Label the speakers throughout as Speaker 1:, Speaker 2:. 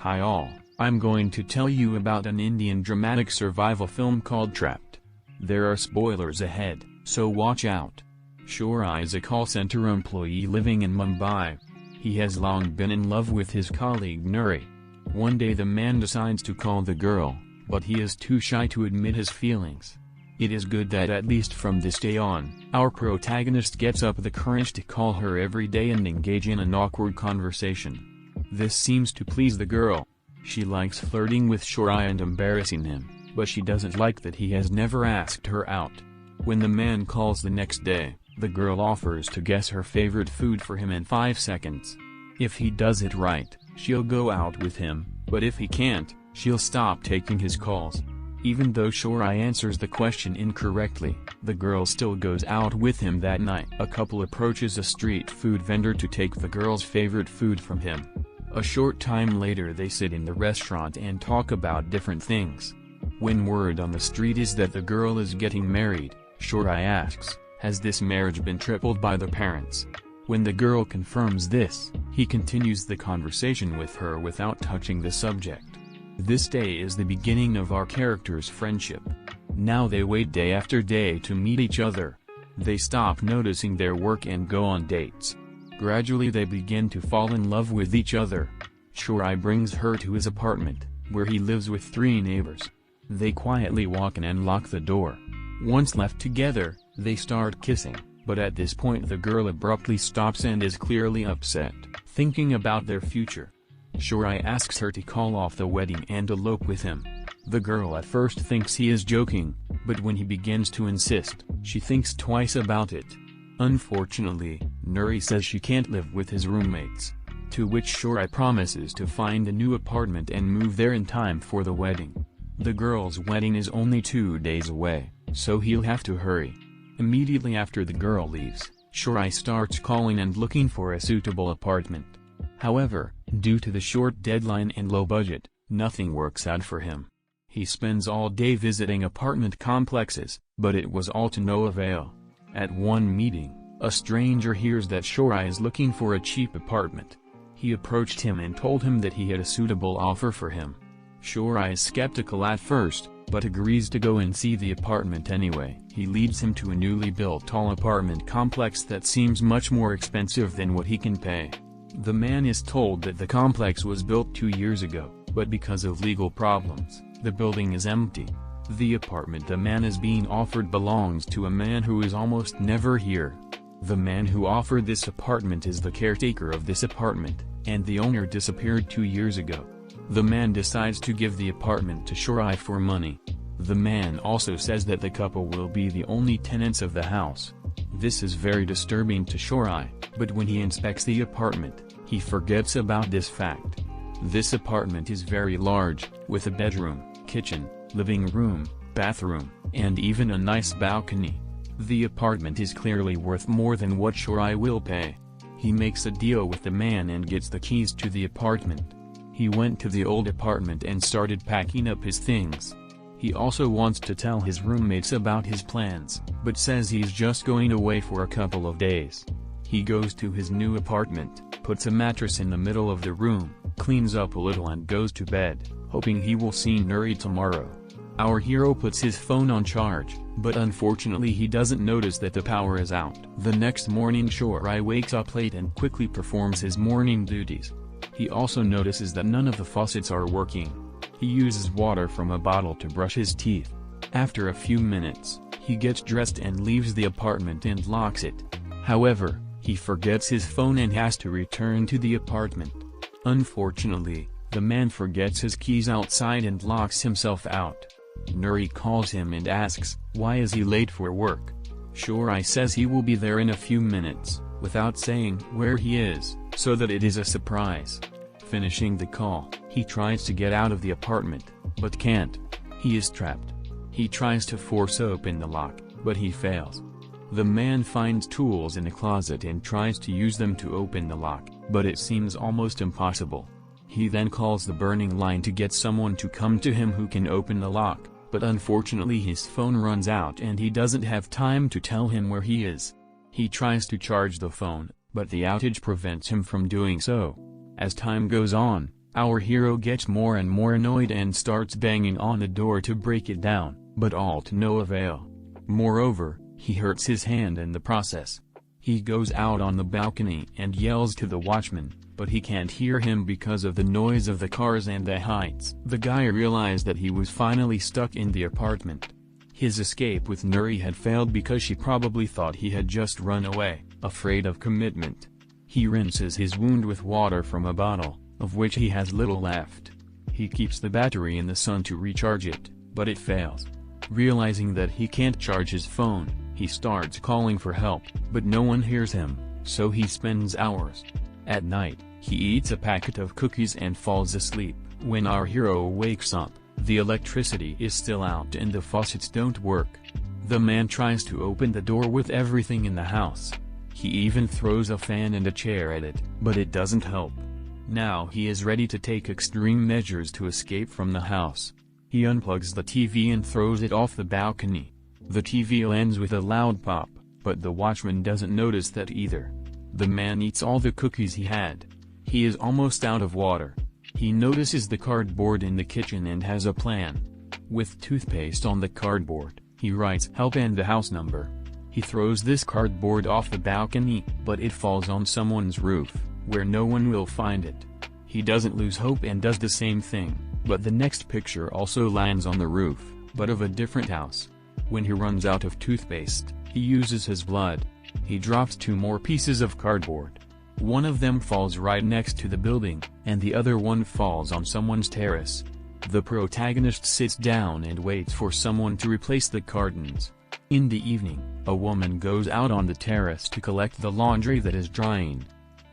Speaker 1: Hi all, I'm going to tell you about an Indian dramatic survival film called Trapped. There are spoilers ahead, so watch out. Shorai is a call center employee living in Mumbai. He has long been in love with his colleague Nuri. One day the man decides to call the girl, but he is too shy to admit his feelings. It is good that at least from this day on, our protagonist gets up the courage to call her every day and engage in an awkward conversation. This seems to please the girl. She likes flirting with Shorai and embarrassing him, but she doesn't like that he has never asked her out. When the man calls the next day, the girl offers to guess her favorite food for him in 5 seconds. If he does it right, she'll go out with him, but if he can't, she'll stop taking his calls. Even though Shorai answers the question incorrectly, the girl still goes out with him that night. A couple approaches a street food vendor to take the girl's favorite food from him. A short time later they sit in the restaurant and talk about different things. When word on the street is that the girl is getting married, Shorai asks, has this marriage been tripled by the parents? When the girl confirms this, he continues the conversation with her without touching the subject. This day is the beginning of our characters' friendship. Now they wait day after day to meet each other. They stop noticing their work and go on dates. Gradually they begin to fall in love with each other. Shorai brings her to his apartment, where he lives with 3 neighbors. They quietly walk in and lock the door. Once left together, they start kissing, but at this point the girl abruptly stops and is clearly upset, thinking about their future. Shorai asks her to call off the wedding and elope with him. The girl at first thinks he is joking, but when he begins to insist, she thinks twice about it. Unfortunately, Nuri says she can't live with his roommates. To which Shorai promises to find a new apartment and move there in time for the wedding. The girl's wedding is only 2 days away, so he'll have to hurry. Immediately after the girl leaves, Shorai starts calling and looking for a suitable apartment. However, due to the short deadline and low budget, nothing works out for him. He spends all day visiting apartment complexes, but it was all to no avail. At one meeting, a stranger hears that Shorai is looking for a cheap apartment. He approached him and told him that he had a suitable offer for him. Shorai is skeptical at first, but agrees to go and see the apartment anyway. He leads him to a newly built tall apartment complex that seems much more expensive than what he can pay. The man is told that the complex was built 2 years ago, but because of legal problems, the building is empty. The apartment the man is being offered belongs to a man who is almost never here. The man who offered this apartment is the caretaker of this apartment, and the owner disappeared 2 years ago. The man decides to give the apartment to Shorai for money. The man also says that the couple will be the only tenants of the house. This is very disturbing to Shorai, but when he inspects the apartment, he forgets about this fact. This apartment is very large, with a bedroom, kitchen, living room, bathroom, and even a nice balcony. The apartment is clearly worth more than what Shorai will pay. He makes a deal with the man and gets the keys to the apartment. He went to the old apartment and started packing up his things. He also wants to tell his roommates about his plans, but says he's just going away for a couple of days. He goes to his new apartment, puts a mattress in the middle of the room, cleans up a little and goes to bed, hoping he will see Nuri tomorrow. Our hero puts his phone on charge, but unfortunately he doesn't notice that the power is out. The next morning Shorai wakes up late and quickly performs his morning duties. He also notices that none of the faucets are working. He uses water from a bottle to brush his teeth. After a few minutes, he gets dressed and leaves the apartment and locks it. However, he forgets his phone and has to return to the apartment. Unfortunately, the man forgets his keys outside and locks himself out. Nuri calls him and asks, why is he late for work? Shorai says he will be there in a few minutes, without saying where he is, so that it is a surprise. Finishing the call, he tries to get out of the apartment, but can't. He is trapped. He tries to force open the lock, but he fails. The man finds tools in a closet and tries to use them to open the lock, but it seems almost impossible. He then calls the burning line to get someone to come to him who can open the lock, but unfortunately his phone runs out and he doesn't have time to tell him where he is. He tries to charge the phone, but the outage prevents him from doing so. As time goes on, Our hero gets more and more annoyed and starts banging on the door to break it down, but all to no avail. Moreover, he hurts his hand in the process. He goes out on the balcony and yells to the watchman, but he can't hear him because of the noise of the cars and the heights. The guy realized that he was finally stuck in the apartment. His escape with Nuri had failed because she probably thought he had just run away, afraid of commitment. He rinses his wound with water from a bottle, of which he has little left. He keeps the battery in the sun to recharge it, but it fails. Realizing that he can't charge his phone, he starts calling for help, but no one hears him, so he spends hours. At night, he eats a packet of cookies and falls asleep. When our hero wakes up, the electricity is still out and the faucets don't work. The man tries to open the door with everything in the house. He even throws a fan and a chair at it, but it doesn't help. Now he is ready to take extreme measures to escape from the house. He unplugs the TV and throws it off the balcony. The TV lands with a loud pop, but the watchman doesn't notice that either. The man eats all the cookies he had. He is almost out of water. He notices the cardboard in the kitchen and has a plan. With toothpaste on the cardboard, he writes help and the house number. He throws this cardboard off the balcony, but it falls on someone's roof, where no one will find it. He doesn't lose hope and does the same thing, but the next picture also lands on the roof, but of a different house. When he runs out of toothpaste, he uses his blood. He drops 2 more pieces of cardboard. One of them falls right next to the building, and the other one falls on someone's terrace. The protagonist sits down and waits for someone to replace the cartons. In the evening, a woman goes out on the terrace to collect the laundry that is drying.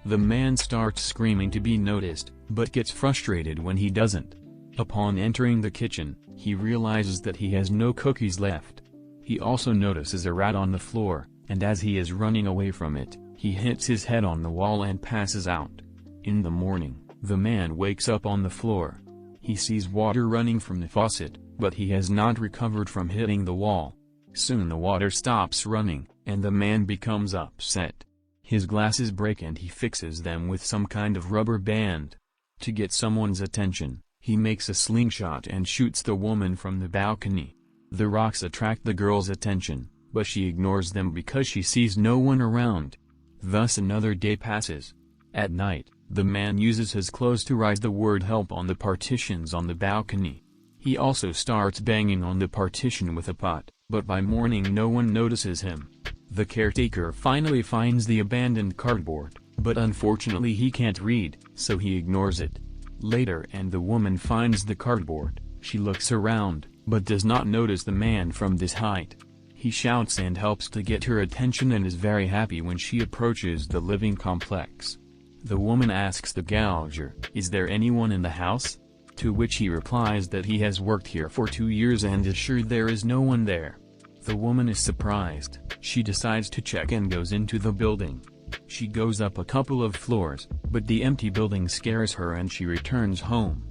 Speaker 1: The man starts screaming to be noticed, but gets frustrated when he doesn't. Upon entering the kitchen, he realizes that he has no cookies left. He also notices a rat on the floor, and as he is running away from it, he hits his head on the wall and passes out. In the morning, the man wakes up on the floor. He sees water running from the faucet, but he has not recovered from hitting the wall. Soon the water stops running, and the man becomes upset. His glasses break and he fixes them with some kind of rubber band. To get someone's attention, he makes a slingshot and shoots the woman from the balcony. The rocks attract the girl's attention, but she ignores them because she sees no one around. Thus another day passes. At night, the man uses his clothes to write the word help on the partitions on the balcony. He also starts banging on the partition with a pot, but by morning no one notices him. The caretaker finally finds the abandoned cardboard, but unfortunately he can't read, so he ignores it. Later and the woman finds the cardboard. She looks around, but does not notice the man from this height. He shouts and helps to get her attention and is very happy when she approaches the living complex. The woman asks the gouger, "Is there anyone in the house?" To which he replies that he has worked here for 2 years and is sure there is no one there. The woman is surprised. She decides to check and goes into the building. She goes up a couple of floors, but the empty building scares her and she returns home.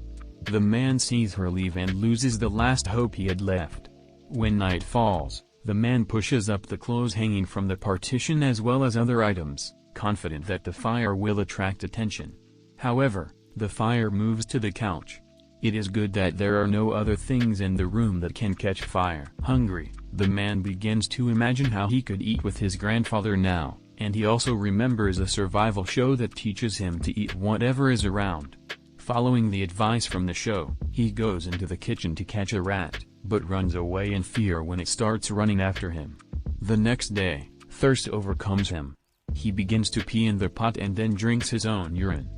Speaker 1: The man sees her leave and loses the last hope he had left. When night falls, the man pushes up the clothes hanging from the partition as well as other items, confident that the fire will attract attention. However, the fire moves to the couch. It is good that there are no other things in the room that can catch fire. Hungry, the man begins to imagine how he could eat with his grandfather now, and he also remembers a survival show that teaches him to eat whatever is around. Following the advice from the show, he goes into the kitchen to catch a rat, but runs away in fear when it starts running after him. The next day, thirst overcomes him. He begins to pee in the pot and then drinks his own urine.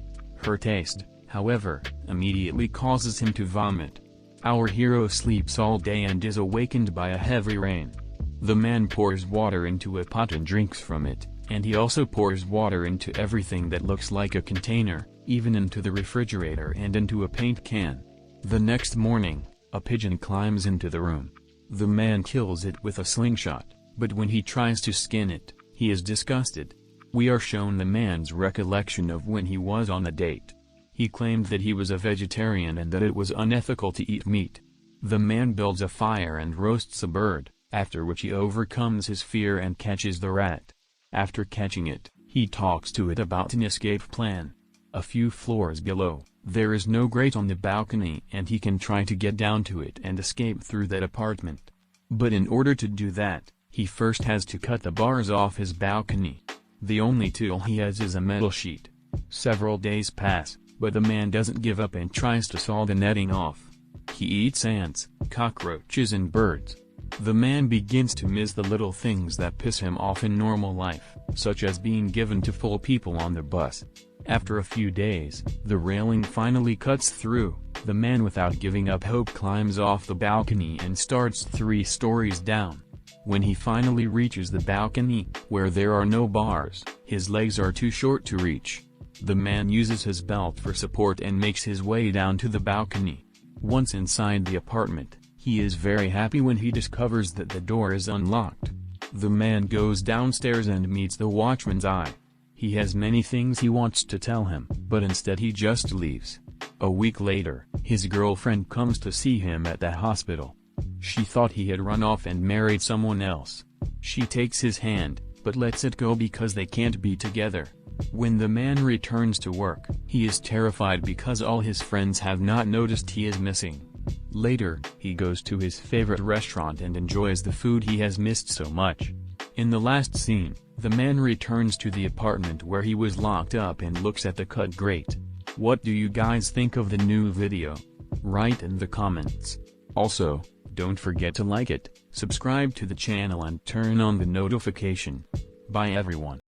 Speaker 1: Her taste, however, immediately causes him to vomit. Our hero sleeps all day and is awakened by a heavy rain. The man pours water into a pot and drinks from it, and he also pours water into everything that looks like a container, even into the refrigerator and into a paint can. The next morning, a pigeon climbs into the room. The man kills it with a slingshot, but when he tries to skin it, he is disgusted. We are shown the man's recollection of when he was on a date. He claimed that he was a vegetarian and that it was unethical to eat meat. The man builds a fire and roasts a bird, after which he overcomes his fear and catches the rat. After catching it, he talks to it about an escape plan. A few floors below, there is no grate on the balcony and he can try to get down to it and escape through that apartment. But in order to do that, he first has to cut the bars off his balcony. The only tool he has is a metal sheet. Several days pass, but the man doesn't give up and tries to saw the netting off. He eats ants, cockroaches and birds. The man begins to miss the little things that piss him off in normal life, such as being given to full people on the bus. After a few days, the railing finally cuts through. The man, without giving up hope, climbs off the balcony and starts 3 stories down. When he finally reaches the balcony, where there are no bars, his legs are too short to reach. The man uses his belt for support and makes his way down to the balcony. Once inside the apartment, he is very happy when he discovers that the door is unlocked. The man goes downstairs and meets the watchman's eye. He has many things he wants to tell him, but instead he just leaves. A week later, his girlfriend comes to see him at the hospital. She thought he had run off and married someone else. She takes his hand, but lets it go because they can't be together. When the man returns to work, he is terrified because all his friends have not noticed he is missing. Later, he goes to his favorite restaurant and enjoys the food he has missed so much. In the last scene, the man returns to the apartment where he was locked up and looks at the cut grate. What do you guys think of the new video? Write in the comments. Also, don't forget to like it, subscribe to the channel and turn on the notification. Bye everyone.